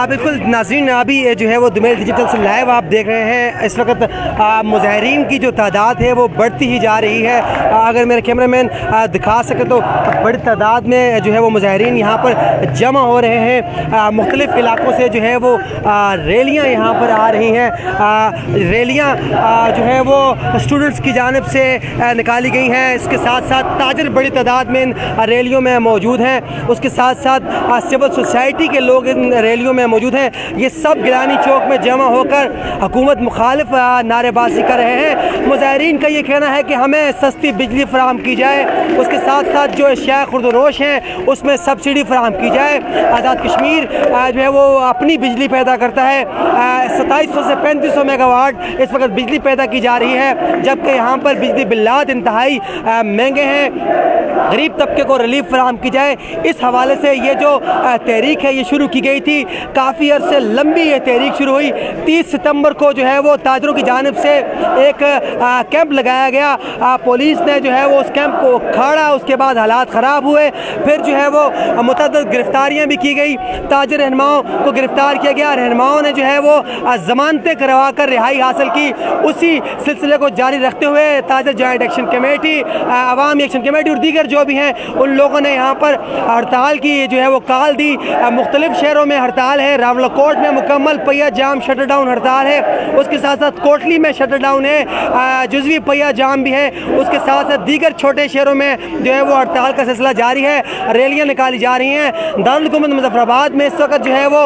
बिल्कुल नाज़रीन, अभी जो है वो दुमेल डिजिटल से लाइव आप देख रहे हैं। इस वक्त मुज़ाहिरीन की जो तादाद है वो बढ़ती ही जा रही है। अगर मेरे कैमरामैन दिखा सके तो बड़ी तादाद में जो है वो मुज़ाहिरीन यहाँ पर जमा हो रहे हैं। मुख्तलिफ़ इलाक़ों से जो है वो रैलियाँ यहाँ पर आ रही हैं। रैलियाँ जो है वो स्टूडेंट्स की जानिब से निकाली गई हैं। इसके साथ साथ ताजर बड़ी तादाद में इन रैलियों में मौजूद हैं। उसके साथ साथ सिविल सोसाइटी के लोग इन रैलियों में मौजूद हैं। ये सब गिलानी चौक में जमा होकर हुकूमत मुखालिफ नारेबाजी कर रहे हैं। मुज़ाहिरीन का ये कहना है कि हमें सस्ती बिजली फराहम की जाए, उसके साथ साथ जो अशिया खुर्दनोश हैं उसमें सब्सिडी फराहम की जाए। आज़ाद कश्मीर जो है वो अपनी बिजली पैदा करता है। 2700 से 3500 मेगावाट इस वक्त बिजली पैदा की जा रही है, जबकि यहाँ पर बिजली बिल्लात इंतहाई महंगे हैं। गरीब तबके को रिलीफ फराहम की जाए, इस हवाले से ये जो तहरीक है ये शुरू की गई थी। काफ़ी अर्से लंबी ये तहरीक शुरू हुई। 30 सितंबर को जो है वो ताजरों की जानिब से एक कैंप लगाया गया। पुलिस ने जो है वो उस कैंप को उखाड़ा, उसके बाद हालात ख़राब हुए। फिर जो है वो मुतअद्दिद गिरफ्तारियाँ भी की गई, ताजर रहनुमाओं को गिरफ्तार किया गया। रहनुमाओं ने जो है वो ज़मानतें करवा कर रिहाई हासिल की। उसी सिलसिले को जारी रखते हुए ताजर जॉइंट एक्शन कमेटी, अवामी एक्शन कमेटी और दीगर जो भी हैं उन लोगों ने यहाँ पर हड़ताल की जो है वो काल दी। मुख्तलिफ शहरों में हड़ताल है। रावलाकोट में मुकम्मल पहिया जाम शटर डाउन हड़ताल है। उसके साथ साथ कोटली में शटर डाउन है, जुज़वी पहिया जाम भी है। उसके साथ साथ दीगर छोटे शहरों में जो है वो हड़ताल का सिलसिला जारी है। रैलियाँ निकाली जा रही हैं। दारुल हुकूमत मुज़फ़्फ़राबाद में इस वक्त जो है वो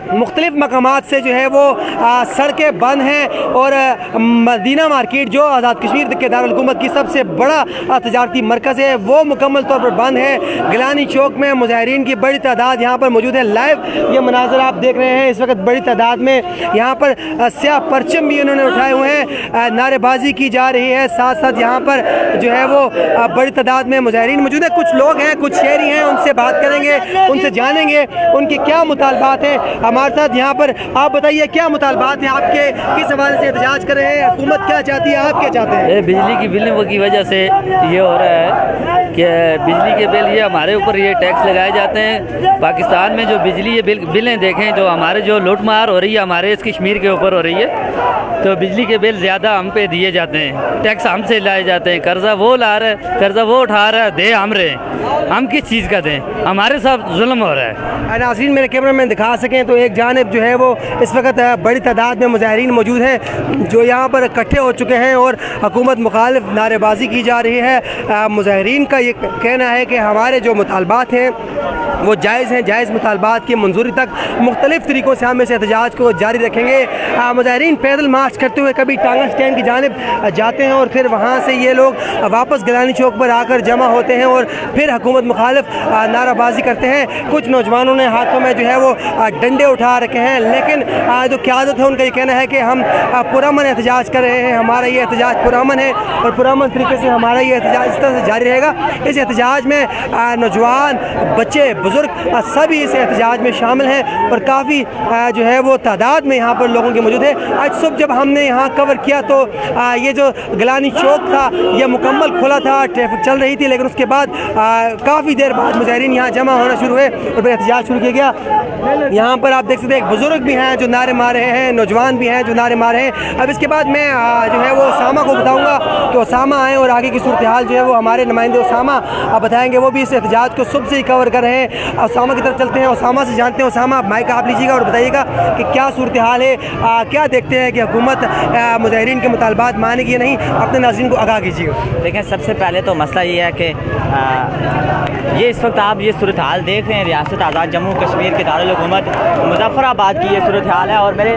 मुख्तलिफ मकामात से जो है वो सड़कें बंद हैं और मदीना मार्केट जो आज़ाद कश्मीर के दारुल हुकूमत की सबसे बड़ा तजारती मरकज़ है वो मुकम्मल तौर पर बंद है। गिलानी चौक में मुज़ाहिरीन की बड़ी तादाद यहाँ पर मौजूद है। लाइव ये मनाज़र आप देख रहे हैं। इस वक्त बड़ी तादाद में यहाँ पर स्याह परचम भी उन्होंने उठाए हुए हैं, नारेबाजी की जा रही है। साथ साथ यहाँ पर जो है वो बड़ी तादाद में मुज़ाहिरीन मौजूद है। कुछ लोग हैं, कुछ शहरी हैं, उनसे बात करेंगे, उनसे जानेंगे उनके क्या मुतालबात हैं। हमारे साथ यहाँ पर आप बताइए क्या मुतालबात हैं आपके, किस हवाले से एहतजाज कर रहे हैं, हुकूमत क्या चाहती है, आप क्या चाहते हैं? बिजली की बिल की वजह से ये हो रहा है कि बिजली के बिल ये हमारे ऊपर ये टैक्स लगाए जाते हैं। पाकिस्तान में जो बिजली ये बिलें देखें, जो हमारे जो लूटमार हो रही है हमारे इस कश्मीर के ऊपर हो रही है, तो बिजली के बिल ज़्यादा हम पे दिए जाते हैं, टैक्स हमसे लाए जाते हैं। कर्जा वो ला रहा है, कर्जा वो उठा रहा है, दे हम रहे हैं, हम किस चीज़ का दें? हमारे साथ जुल्म हो रहा है। नाज़रीन मेरे कैमरा में दिखा सकें तो एक जानिब जो है वो इस वक्त बड़ी तादाद में मुज़ाहिरीन मौजूद हैं जो यहाँ पर इकट्ठे हो चुके हैं और हुकूमत मुखालिफ नारेबाजी की जा रही है। मुज़ाहिरीन का ये कहना है कि हमारे जो मुतालबात हैं वो जायज़ हैं, जायज़ मुतालबात की मंजूरी तक मुख्तलिफ़ तरीक़ों से हम इस एहतजाज को जारी रखेंगे। मुज़ाहिरीन पैदल मार्च करते हुए कभी टांगा स्टैंड की जानिब जाते हैं और फिर वहाँ से ये लोग वापस गिलानी चौक पर आकर जमा होते हैं और फिर हुकूमत मुखालिफ नाराबाजी करते हैं। कुछ नौजवानों ने हाथों में जो है वो डंडे उठा रखे हैं, लेकिन जो क़यादत है उनका ये कहना है कि हम पुरअमन एहतजाज कर रहे हैं, हमारा ये एहतजाज पुरअमन है और पुरअमन तरीके से हमारा ये एहतजाज इस तरह से जारी रहेगा। इस एहतजाज में नौजवान, बच्चे, बुज़ुर्ग सभी इस एहतजाज में शामिल हैं और काफ़ी जो है वो तादाद में यहाँ पर लोगों की मौजूद है। आज सुबह जब हमने यहाँ कवर किया तो ये जो गिलानी चौक था ये मुकम्मल खुला था, ट्रैफिक चल रही थी, लेकिन उसके बाद काफ़ी देर बाद मुज़ाहिरीन यहाँ जमा होना शुरू हुए और फिर एहतजाज शुरू किया गया। यहाँ पर आप देख सकते हैं एक बुज़ुर्ग भी हैं जो नारे मार रहे हैं, नौजवान भी हैं जो नारे मार रहे हैं। अब इसके बाद मैं जो है वो उसामा को बताऊँगा कि उसामा आएँ और आगे की सूरत हाल जो है वो हमारे नुमाइंदे उसामा बताएँगे। वो भी इस एहतजाज को सुबह से ही कवर कर रहे हैं। उसामा की तरफ चलते हैं, उसामा से जानते हैं। उसामा, माइक आप लीजिएगा और बताइएगा कि क्या सूरत हाल है, क्या देखते हैं कि हुकूमत मुज़ाहिरीन के मुतालबात मानेगी या नहीं, अपने नाज़रीन को आगाह कीजिएगा। देखें, सबसे पहले तो मसला ये है कि ये इस वक्त आप ये सूरत हाल देख रहे हैं, रियासत आज़ाद जम्मू कश्मीर के दारुल हुकूमत मुज़फ़्फ़राबाद की ये सूरत हाल है। और मेरे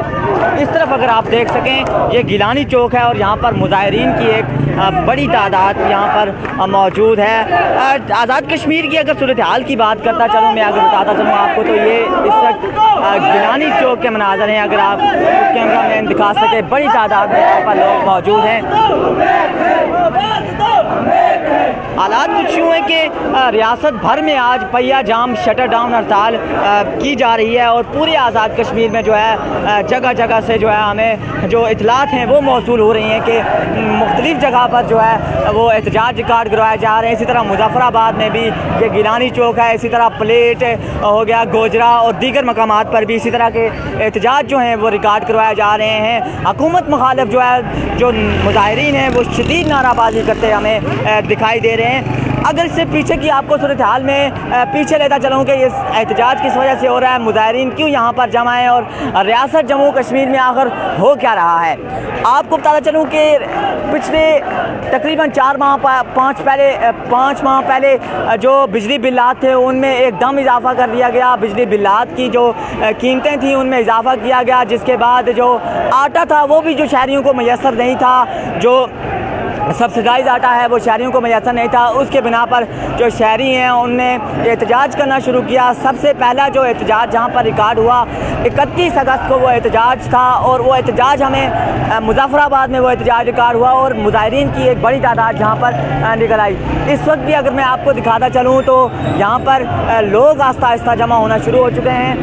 इस तरफ अगर आप देख सकें ये गिलानी चौक है और यहाँ पर मुज़ाहिरीन की एक बड़ी तादाद यहाँ पर मौजूद है। आज़ाद कश्मीर की अगर सूरत हाल की बात करता चलूँ, मैं अगर बताता चलूँ आपको, तो ये इस वक्त गिलानी चौक के मनाज़र हैं। अगर आप कैमरा मैन दिखा सके, बड़ी तादाद में यहाँ पर लोग मौजूद हैं। हालात कुछ यूँ हैं कि रियासत भर में आज पहिया जाम शटर डाउन हड़ताल की जा रही है और पूरे आज़ाद कश्मीर में जो है जगह जगह से जो है हमें जो इतलात हैं वो मौसूल हो रही हैं कि मुख्तलिफ जगह पर जो है वो एहतजाज रिकॉर्ड करवाए जा रहे हैं। इसी तरह मुजफ्फराबाद में भी ये गिलानी चौक है, इसी तरह प्लेट हो गया, गोजरा और दीगर मकामात पर भी इसी तरह के एहतजाज जो हैं वो रिकॉर्ड करवाए जा रहे हैं। हुकूमत मुखालिफ जो है जो मुजाहिरीन हैं वो शदीद नाराबाजी करते हमें दिखाई दे रहे हैं। अगर इससे पीछे की आपको सूरत हाल में पीछे लेता चलूँ कि ये एहतजाज किस वजह से हो रहा है, मुजाहिरीन क्यों यहाँ पर जमा है और रियासत जम्मू कश्मीर में आखिर हो क्या रहा है। आपको बताता चलूँ कि पिछले तकरीबन 5 माह पहले जो बिजली बिल्लात थे उनमें एकदम इजाफा कर दिया गया। बिजली बिल्लात की जो कीमतें थी उनमें इजाफा किया गया, जिसके बाद जो आटा था वो भी जो शहरियों को मैसर नहीं था, जो सब्सिडाइज आटा है वो शहरियों को मैसर नहीं था। उसके बिना पर जो शहरी हैं उनने एहतजाज करना शुरू किया। सबसे पहला जो एहतजाज जहाँ पर रिकॉर्ड हुआ 31 अगस्त को वो एहतजाज था और वो एहतजाज हमें मुजफ्फराबाद में वो एहतजाज रिकॉर्ड हुआ और मुजाहिरीन की एक बड़ी तादाद जहाँ पर निकल आई। इस वक्त भी अगर मैं आपको दिखाता चलूँ तो यहाँ पर लोग आहिस्ता आहिस्ता जमा होना शुरू हो चुके हैं।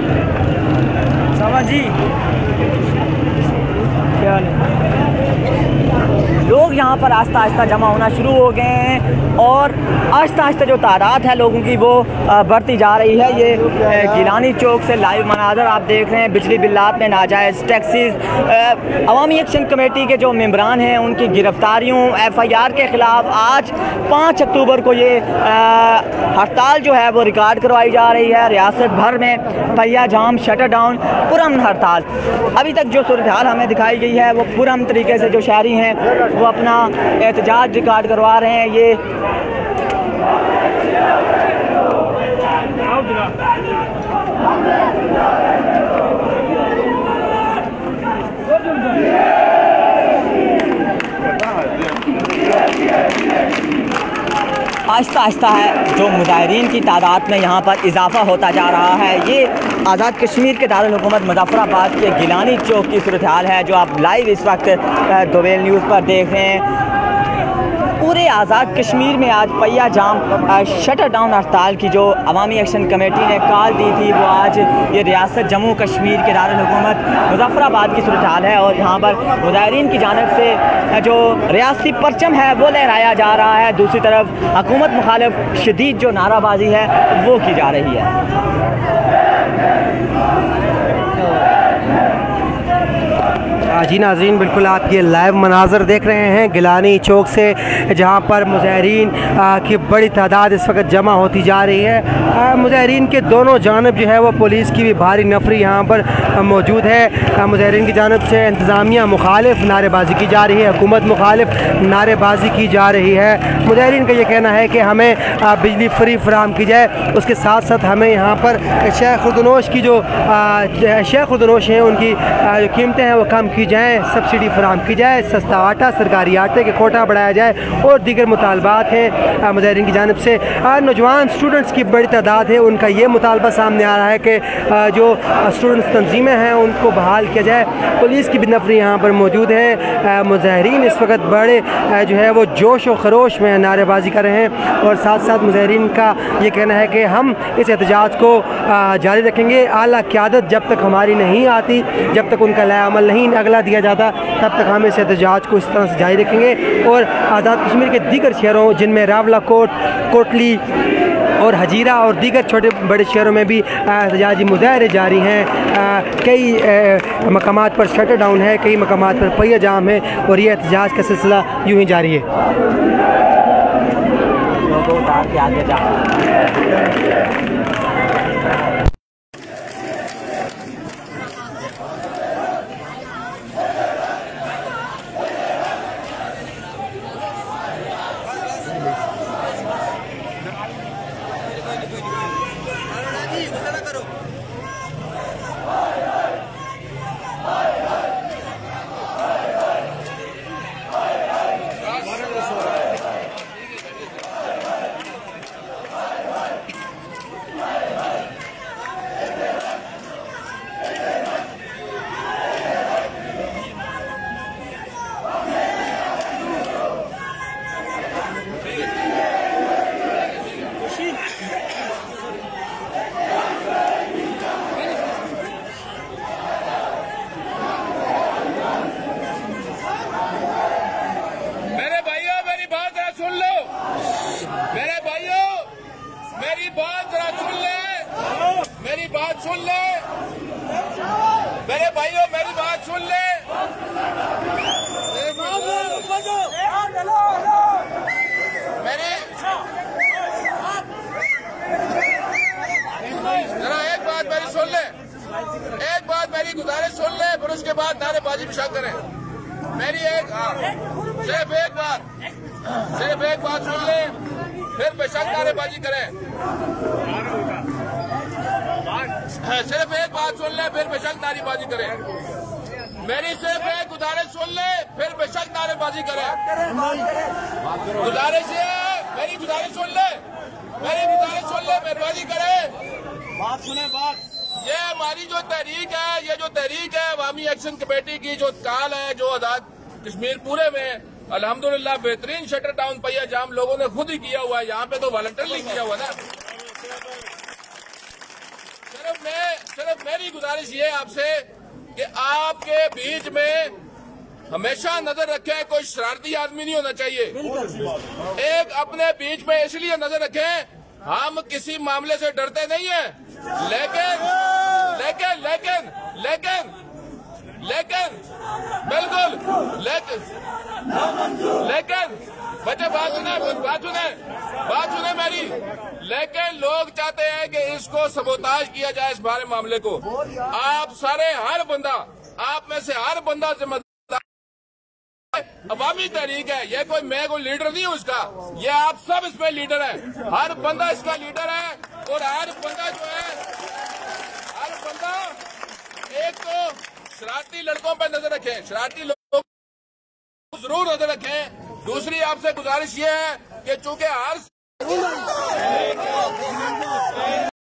समझी क्या लोग यहाँ पर आहिस्ता आहिस्ता जमा होना शुरू हो गए हैं और आहिस्ता आहिस्ता जो तादाद है लोगों की वो बढ़ती जा रही है। ये गिलानी चौक से लाइव मनाज़र आप देख रहे हैं। बिजली बिल्लात में नाजायज़ टैक्सीज, अवामी एक्शन कमेटी के जो मेंबरान हैं उनकी गिरफ्तारियों FIR के ख़िलाफ़ आज 5 अक्टूबर को ये हड़ताल जो है वो रिकॉर्ड करवाई जा रही है। रियासत भर में पहिया जाम शटर डाउन पुरअमन हड़ताल। अभी तक जो सूरत हाल हमें दिखाई गई है वो पुरअमन तरीके से जो शहरी हैं वो अपना एहतजाज रिकॉर्ड करवा रहे हैं। ये आहिस्ता आहिस्ता है जो मुजाहिरीन की तादाद में यहाँ पर इजाफा होता जा रहा है। ये आज़ाद कश्मीर के दारुल हुकूमत मुजफ्फराबाद के गिलानी चौक की सूरत हाल है जो आप लाइव इस वक्त दोवेल न्यूज़ पर देख रहे हैं। पूरे आज़ाद कश्मीर में आज पहिया जाम शटर डाउन हड़ताल की जो अवामी एक्शन कमेटी ने कॉल दी थी वो आज ये रियासत जम्मू कश्मीर के दारुल हुकूमत मुजफ्फराबाद की सूरत हाल है और यहाँ पर मुजाहिरीन की जानिब से जो रियासती परचम है वो लहराया जा रहा है। दूसरी तरफ हुकूमत मुखालिफ शदीद जो नाराबाजी है वो की जा रही है। जी नाज़रीन, बिल्कुल आप ये लाइव मनाज़र देख रहे हैं गिलानी चौक से, जहाँ पर मुजाहिरीन की बड़ी तादाद इस वक्त जमा होती जा रही है। मुजाहिरीन के दोनों जानब जो है वो पुलिस की भी भारी नफरी यहाँ पर मौजूद है। मुजाहिरीन की जानब से इंतज़ामिया मुखालिफ नारेबाजी की जा रही है, हुकूमत मुखालिफ नारेबाजी की जा रही है। मुजाहिरीन का ये कहना है कि हमें बिजली फ्री फराहम की जाए, उसके साथ साथ हमें यहाँ पर शेख खुर्दनोश की जो शेख खुर्दनोश हैं उनकी जो कीमतें हैं वो कम की जाए, सब्सिडी फराहम की जाए, सस्ता आटा, सरकारी आटे के कोटा बढ़ाया जाए और दीगर मुतालबात हैं मुजाहिरीन की जानिब से। नौजवान स्टूडेंट्स की बड़ी तादाद है, उनका ये मुतालबा सामने आ रहा है कि जो स्टूडेंट्स तंजीमें हैं उनको बहाल किया जाए। पुलिस की भी नफरी यहाँ पर मौजूद है। मुजाहिरीन इस वक्त बड़े जो है वो जोश व खरोश में नारेबाजी कर रहे हैं और साथ साथ मुजाहिरीन का ये कहना है कि हम इस एहतजाज को जारी रखेंगे। आला क़यादत जब तक हमारी नहीं आती, जब तक उनका लाअमल नहीं अगला दिया जाता, तब तक हम इस एहतजाज को इस तरह से जारी रखेंगे। और आज़ाद कश्मीर के दीगर शहरों जिनमें रावलाकोट, कोटली और हजीरा और दीगर छोटे बड़े शहरों में भी एहतजाजी मुजाहरे जारी हैं। कई मकामात पर शटर डाउन है, कई मकामात पर पहिया जाम है और ये एहतजाज का सिलसिला यूँ ही जारी है। उतार के आगे जा सुन ले मेरे भाइयों, मेरी बात सुन ले। जरा एक बात मेरी सुन ले, एक बात मेरी गुजारिश सुन ले, फिर उसके बाद नारेबाजी पेशा करें। मेरी सिर्फ एक बात सुन ले, फिर बेशक नारेबाजी करें। सिर्फ एक बात सुन ले, फिर बेशक नारेबाजी करें। मेरी सिर्फ एक गुजारिश सुन ले, फिर बेशक नारेबाजी करें। गुजारिश है, मेरी गुजारिश सुन ले, मेहरबानी करें। बात सुने बात। ये हमारी जो तहरीक है, ये जो तहरीक है अवामी एक्शन कमेटी की जो काल है, जो आजाद कश्मीर पूरे में अल्हम्दुलिल्लाह बेहतरीन शटर डाउन पहिया जाम लोगों ने खुद ही किया हुआ है। यहाँ पे तो वॉलंटरली किया हुआ ना। सिर्फ मेरी गुजारिश ये आपसे कि आपके बीच में हमेशा नजर रखें, कोई शरारती आदमी नहीं होना चाहिए। एक अपने बीच में इसलिए नजर रखें, हम किसी मामले से डरते नहीं हैं, लेकिन बिल्कुल लेकिन बच्चे बात सुने मेरी। लेकिन लोग चाहते हैं कि इसको सबोताज किया जाए, इस बारे मामले को। आप सारे आप में से हर बंदा जिम्मेदार। अवामी तहरीक है, ये कोई लीडर नहीं हूं इसका, ये आप सब इसमें लीडर हैं। हर बंदा इसका लीडर है। और हर बंदा जो है, एक तो शरारती लड़कों पर नजर रखें, शरारती लोगों जरूर नजर रखें। दूसरी आपसे गुजारिश ये है कि चूंकि हर